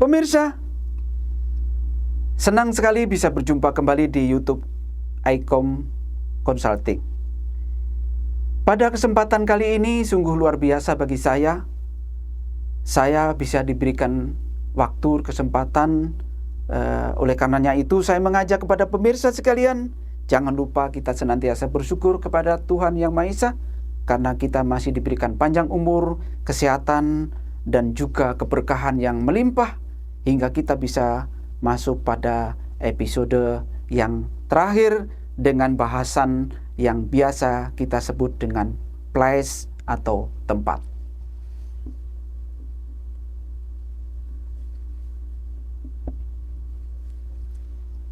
Pemirsa, senang sekali bisa berjumpa kembali di YouTube ICOM Consulting. Pada kesempatan kali ini sungguh luar biasa bagi saya. Saya bisa diberikan waktu, kesempatan. Oleh karenanya itu saya mengajak kepada pemirsa sekalian, jangan lupa kita senantiasa bersyukur kepada Tuhan Yang Maha Esa, karena kita masih diberikan panjang umur, kesehatan, dan juga keberkahan yang melimpah, hingga kita bisa masuk pada episode yang terakhir dengan bahasan yang biasa kita sebut dengan place atau tempat.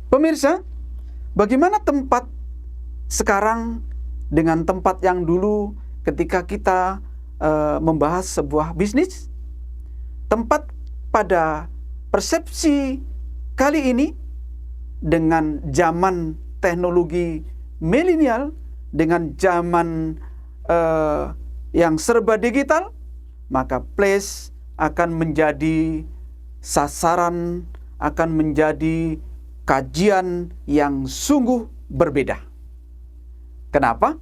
Pemirsa, bagaimana tempat sekarang dengan tempat yang dulu ketika kita membahas sebuah bisnis? Tempat pada persepsi kali ini dengan zaman teknologi milenial, dengan zaman yang serba digital, maka place akan menjadi sasaran, akan menjadi kajian yang sungguh berbeda. Kenapa?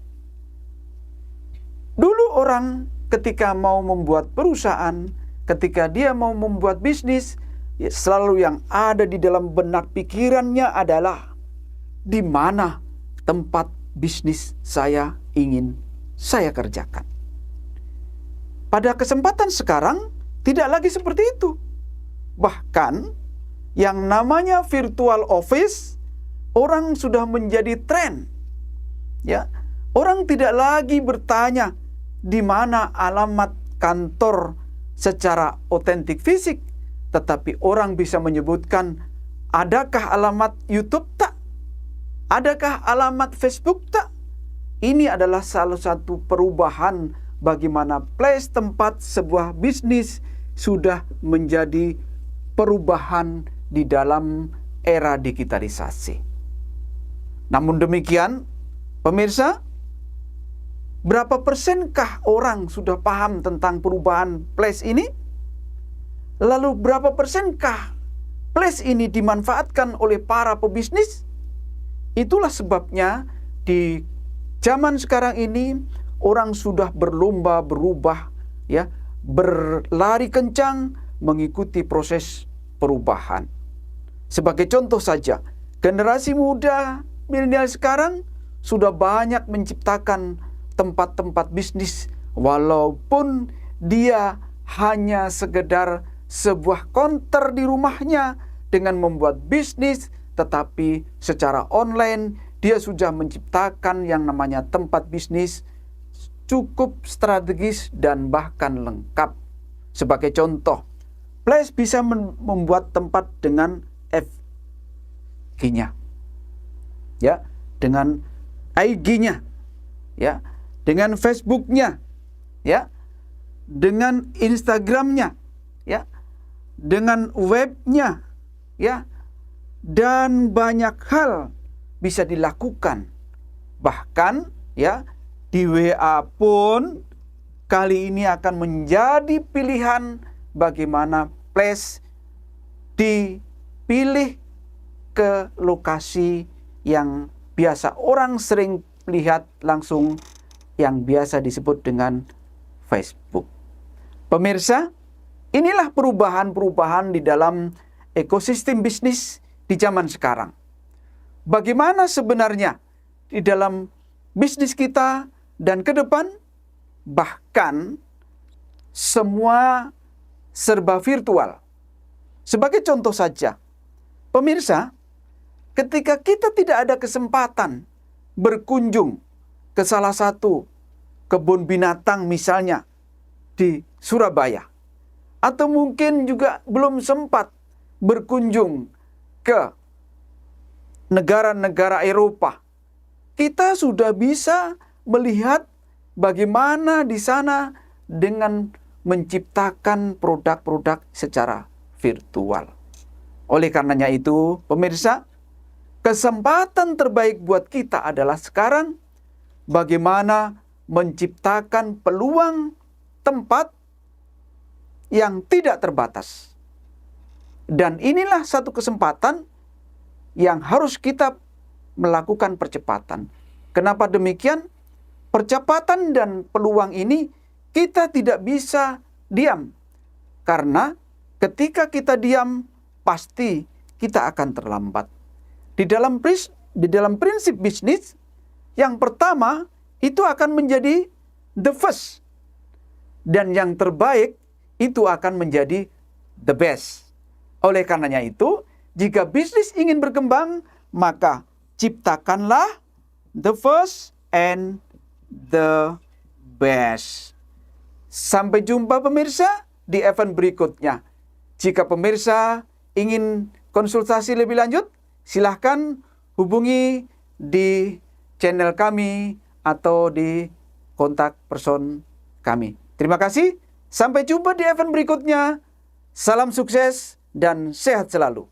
Dulu orang ketika mau membuat perusahaan, ketika dia mau membuat bisnis, selalu yang ada di dalam benak pikirannya adalah di mana tempat bisnis saya ingin saya kerjakan. Pada kesempatan sekarang tidak lagi seperti itu. Bahkan yang namanya virtual office, orang sudah menjadi tren. Ya, orang tidak lagi bertanya di mana alamat kantor secara otentik fisik, tetapi orang bisa menyebutkan, adakah alamat YouTube tak? Adakah alamat Facebook tak? Ini adalah salah satu perubahan bagaimana place tempat sebuah bisnis sudah menjadi perubahan di dalam era digitalisasi. Namun demikian, pemirsa, berapa persenkah orang sudah paham tentang perubahan place ini? Lalu berapa persenkah place ini dimanfaatkan oleh para pebisnis? Itulah sebabnya di zaman sekarang ini orang sudah berlomba berubah, ya, berlari kencang mengikuti proses perubahan. Sebagai contoh saja, generasi muda milenial sekarang sudah banyak menciptakan tempat-tempat bisnis, walaupun dia hanya sekedar sebuah konter di rumahnya dengan membuat bisnis, tetapi secara online dia sudah menciptakan yang namanya tempat bisnis cukup strategis dan bahkan lengkap. Sebagai contoh, place bisa membuat tempat dengan FG-nya, ya, dengan IG-nya, ya, dengan Facebook-nya, ya, dengan Instagram-nya, ya, dengan web-nya, ya, dan banyak hal bisa dilakukan. Bahkan, ya, di WA pun kali ini akan menjadi pilihan bagaimana place dipilih ke lokasi yang biasa orang sering lihat langsung, yang biasa disebut dengan Facebook. Pemirsa, inilah perubahan-perubahan di dalam ekosistem bisnis di zaman sekarang. Bagaimana sebenarnya di dalam bisnis kita dan ke depan? Bahkan semua serba virtual. Sebagai contoh saja, pemirsa, ketika kita tidak ada kesempatan berkunjung ke salah satu kebun binatang misalnya di Surabaya, atau mungkin juga belum sempat berkunjung ke negara-negara Eropa, kita sudah bisa melihat bagaimana di sana dengan menciptakan produk-produk secara virtual. Oleh karenanya itu, pemirsa, kesempatan terbaik buat kita adalah sekarang bagaimana menciptakan peluang tempat yang tidak terbatas. Dan inilah satu kesempatan yang harus kita melakukan percepatan. Kenapa demikian? Percepatan dan peluang ini kita tidak bisa diam. Karena ketika kita diam, pasti kita akan terlambat. Di dalam prinsip bisnis, yang pertama itu akan menjadi the first. Dan yang terbaik itu akan menjadi the best. Oleh karenanya itu, jika bisnis ingin berkembang, maka ciptakanlah the first and the best. Sampai jumpa pemirsa di event berikutnya. Jika pemirsa ingin konsultasi lebih lanjut, silahkan hubungi di channel kami atau di kontak person kami. Terima kasih. Sampai jumpa di event berikutnya. Salam sukses dan sehat selalu.